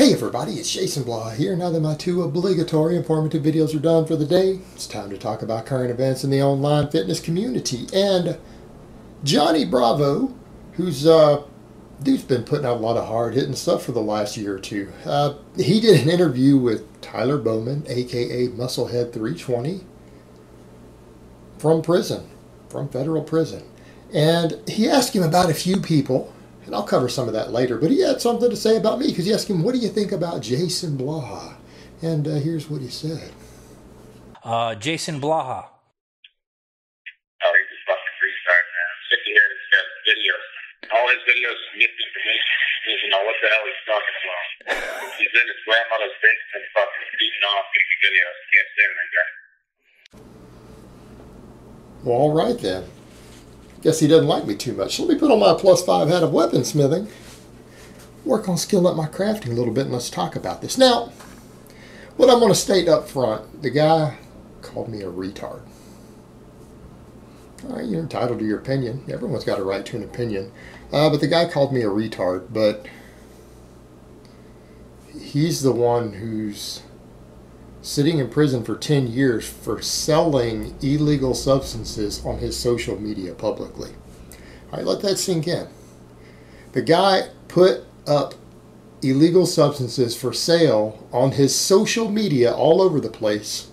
Hey everybody, it's Jason Blaha here. Now that my two obligatory informative videos are done for the day, it's time to talk about current events in the online fitness community. And Johnny Bravo, who's dude's been putting out a lot of hard-hitting stuff for the last year or two. He did an interview with Tyler Bauman, aka Musclehead320, from prison, from federal prison. And he asked him about a few people, and I'll cover some of that later, but he had something to say about me, because he asked him, what do you think about Jason Blaha? And here's what he said. Jason Blaha. Oh, he's a fucking retard, man. I'm sick of hearing this guy's videos. All his videos misinformation. He doesn't know what the hell he's talking about. He's in his grandmother's basement fucking beating off making videos. Can't stand that guy. Well, all right then. Guess he doesn't like me too much. Let me put on my +5 hat of weaponsmithing, work on skilling up my crafting a little bit, and let's talk about this. Now, what I'm going to state up front, the guy called me a retard. All right, you're entitled to your opinion. Everyone's got a right to an opinion. But the guy called me a retard, but he's the one who's sitting in prison for 10 years for selling illegal substances on his social media publicly. All right, let that sink in. The guy put up illegal substances for sale on his social media all over the place.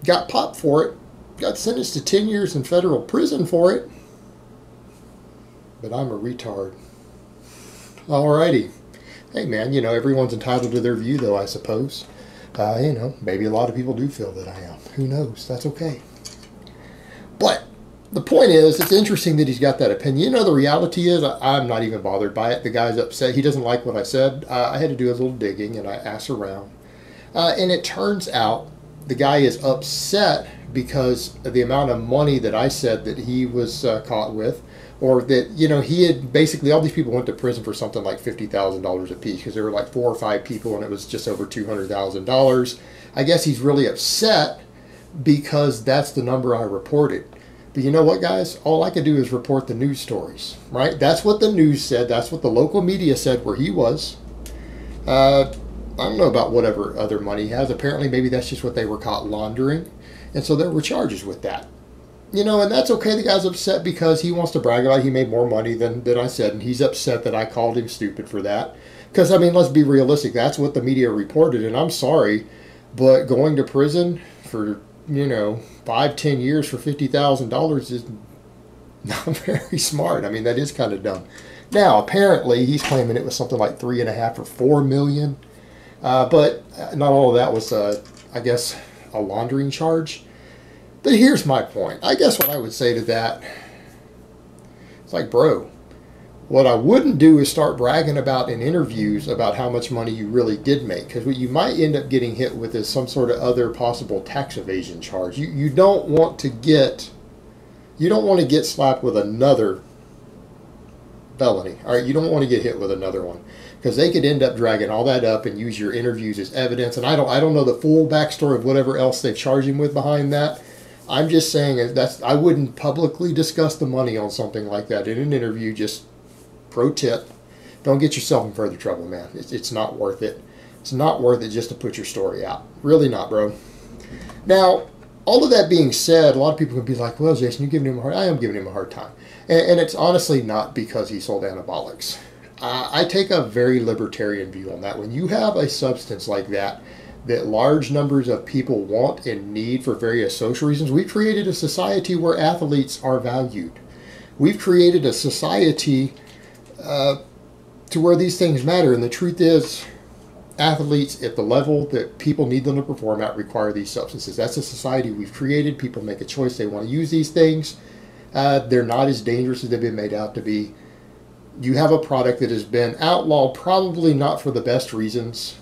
Got popped for it. Got sentenced to 10 years in federal prison for it. But I'm a retard. Alrighty. Hey man, you know, everyone's entitled to their view though, I suppose. You know, maybe a lot of people do feel that I am. Who knows? That's okay. But the point is, it's interesting that he's got that opinion. You know, the reality is, I'm not even bothered by it. The guy's upset. He doesn't like what I said. I had to do a little digging, and I asked around. And it turns out the guy is upset because of the amount of money that I said that he was caught with. Or that, you know, he had basically, all these people went to prison for something like $50,000 a piece, because there were like 4 or 5 people and it was just over $200,000. I guess he's really upset because that's the number I reported. But you know what, guys? All I could do is report the news stories, right? That's what the news said. That's what the local media said where he was. I don't know about whatever other money he has. Apparently, maybe that's just what they were caught laundering. And so there were charges with that. You know, and that's okay. The guy's upset because he wants to brag about he made more money than I said, and he's upset that I called him stupid for that. Because, I mean, let's be realistic. That's what the media reported, and I'm sorry, but going to prison for, you know, 5-10 years for $50,000 is not very smart. I mean, that is kind of dumb. Now, apparently, he's claiming it was something like $3.5 or $4 million, but not all of that was, I guess, a laundering charge. But here's my point. I guess what I would say to that, it's like, bro, what I wouldn't do is start bragging about in interviews about how much money you really did make. Because what you might end up getting hit with is some sort of other possible tax evasion charge. You don't want to get slapped with another felony. All right, you don't want to get hit with another one, because they could end up dragging all that up and use your interviews as evidence. And I don't know the full backstory of whatever else they've charged him with behind that. I'm just saying I wouldn't publicly discuss the money on something like that in an interview. Just pro tip, don't get yourself in further trouble, man. It's not worth it. It's not worth it just to put your story out. Really not, bro. Now, all of that being said, a lot of people can be like, well, Jason, you're giving him a hard time. I am giving him a hard time. And it's honestly not because he sold anabolics. I take a very libertarian view on that. When you have a substance like that large numbers of people want and need for various social reasons, we've created a society where athletes are valued. We've created a society to where these things matter. And the truth is, athletes at the level that people need them to perform at require these substances. That's a society we've created. People make a choice. They want to use these things. They're not as dangerous as they've been made out to be. You have a product that has been outlawed, probably not for the best reasons,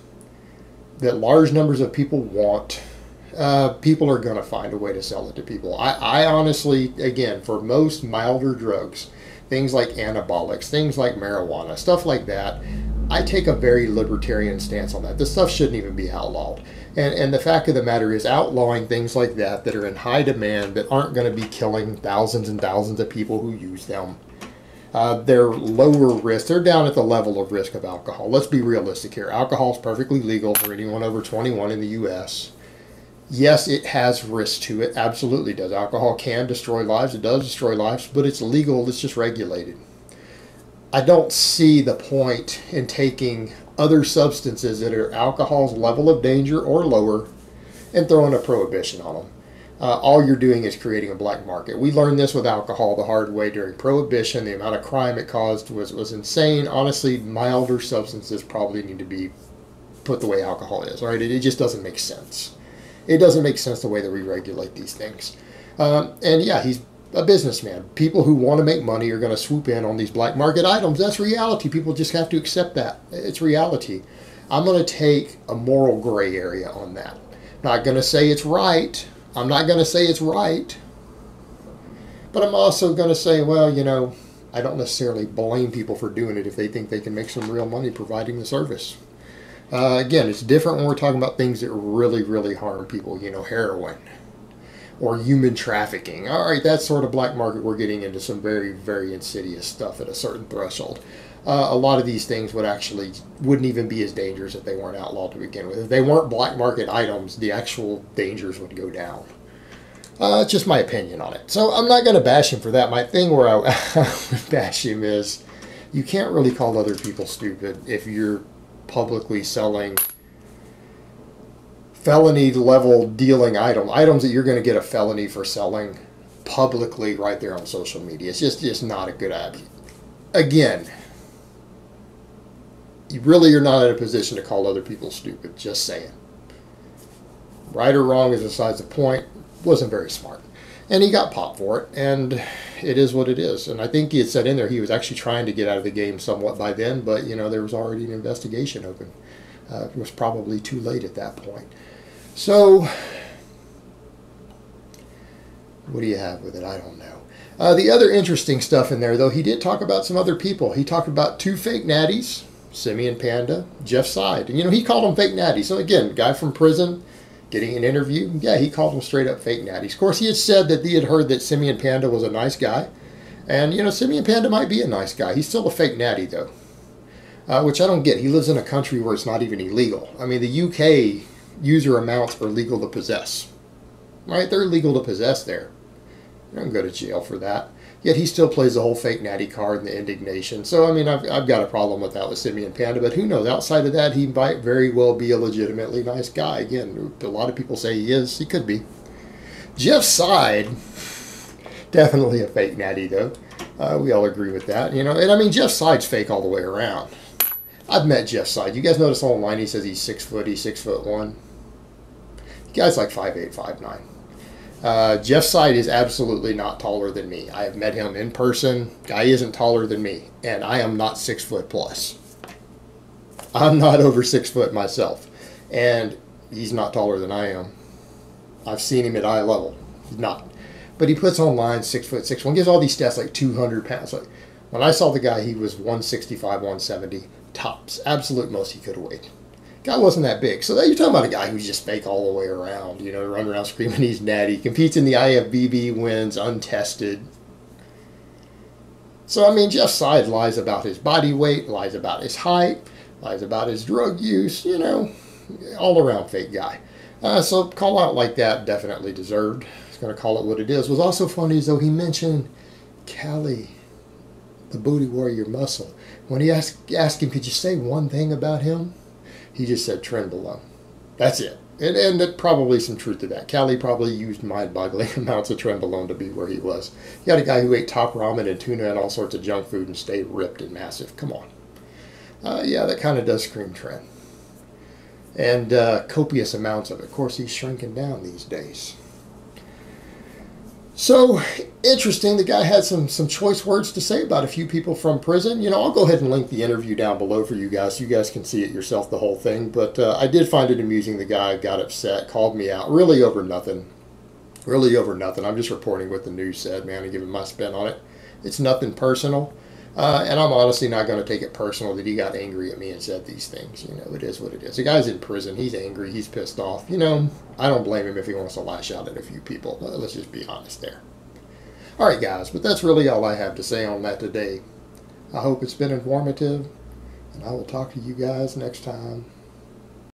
that large numbers of people want. People are going to find a way to sell it to people. I honestly, again, for most milder drugs, things like anabolics, things like marijuana, stuff like that, I take a very libertarian stance on that. This stuff shouldn't even be outlawed. And the fact of the matter is, outlawing things like that are in high demand, that aren't going to be killing thousands and thousands of people who use them, They're lower risk. They're down at the level of risk of alcohol. Let's be realistic here. Alcohol is perfectly legal for anyone over 21 in the U.S. Yes, it has risk to it. Absolutely does. Alcohol can destroy lives. It does destroy lives, but it's legal. It's just regulated. I don't see the point in taking other substances that are alcohol's level of danger or lower and throwing a prohibition on them. All you're doing is creating a black market. We learned this with alcohol the hard way during Prohibition. The amount of crime it caused was insane. Honestly, milder substances probably need to be put the way alcohol is, right? It just doesn't make sense. It doesn't make sense the way that we regulate these things. And yeah, he's a businessman. People who want to make money are going to swoop in on these black market items. That's reality. People just have to accept that. It's reality. I'm going to take a moral gray area on that. Not going to say it's right. I'm not going to say it's right, but I'm also going to say, well, you know, I don't necessarily blame people for doing it if they think they can make some real money providing the service. Again, it's different when we're talking about things that really, really harm people, you know, heroin or human trafficking. All right, that sort of black market, we're getting into some very, very insidious stuff at a certain threshold. A lot of these things wouldn't even be as dangerous if they weren't outlawed to begin with. If they weren't black market items, the actual dangers would go down. It's just my opinion on it. So I'm not going to bash him for that. My thing where I would bash him is you can't really call other people stupid if you're publicly selling felony level dealing items that you're going to get a felony for selling publicly right there on social media. It's just not a good idea. Again, you really are not in a position to call other people stupid. Just saying. Right or wrong is besides the point. Wasn't very smart. And he got popped for it. And it is what it is. And I think he had said in there he was actually trying to get out of the game somewhat by then. But, you know, there was already an investigation open. It was probably too late at that point. So, what do you have with it? I don't know. The other interesting stuff in there, though, he did talk about some other people. He talked about 2 fake natties. Simian Panda, Jeff Side. And, you know, he called them fake natties. So, again, guy from prison getting an interview. Yeah, he called them straight up fake natties. Of course, he had said that he had heard that Simian Panda was a nice guy. And, you know, Simian Panda might be a nice guy. He's still a fake natty, though. Which I don't get. He lives in a country where it's not even illegal. I mean, the UK user amounts are legal to possess. Right? They're legal to possess there. You don't go to jail for that. Yet he still plays the whole fake natty card and the indignation. So, I mean, I've got a problem with that with Simian Panda. But who knows? Outside of that, he might very well be a legitimately nice guy. Again, a lot of people say he is. He could be. Jeff Side, definitely a fake natty, though. We all agree with that. You know, and I mean, Jeff Side's fake all the way around. I've met Jeff Side. You guys notice online he says he's 6 foot. He's 6'1". The guy's like 5'8", 5'9". Jeff Side is absolutely not taller than me. I have met him in person. Guy isn't taller than me, and I am not 6 foot plus. I'm not over 6 foot myself, and he's not taller than I am. I've seen him at eye level. He's not, but he puts online 6 foot 6'1". Gives all these stats like 200 pounds. Like when I saw the guy, he was 165, 170 tops. Absolute most he could have weighed. Guy wasn't that big. So you're talking about a guy who's just fake all the way around, you know, running around screaming he's natty, competes in the IFBB, wins untested. So, I mean, Jeff Side lies about his body weight, lies about his height, lies about his drug use, you know, all around fake guy. So call out like that definitely deserved. He's going to call it what it is. Was also funny as though he mentioned Callie, the booty warrior muscle. When he asked him, could you say one thing about him? He just said trend below. That's it. And there's probably some truth to that. Callie probably used mind-boggling amounts of trenbolone to be where he was. You got a guy who ate top ramen and tuna and all sorts of junk food and stayed ripped and massive. Come on. Yeah, that kind of does scream trend. And copious amounts of it. Of course, he's shrinking down these days. So, interesting. The guy had some choice words to say about a few people from prison. You know, I'll go ahead and link the interview down below for you guys so you guys can see it yourself, the whole thing. But I did find it amusing. The guy got upset, called me out, really over nothing. Really over nothing. I'm just reporting what the news said, man, and giving my spin on it. It's nothing personal. And I'm honestly not going to take it personal that he got angry at me and said these things. You know, it is what it is. The guy's in prison. He's angry. He's pissed off. You know, I don't blame him if he wants to lash out at a few people. Let's just be honest there. All right, guys, but that's really all I have to say on that today. I hope it's been informative, and I will talk to you guys next time.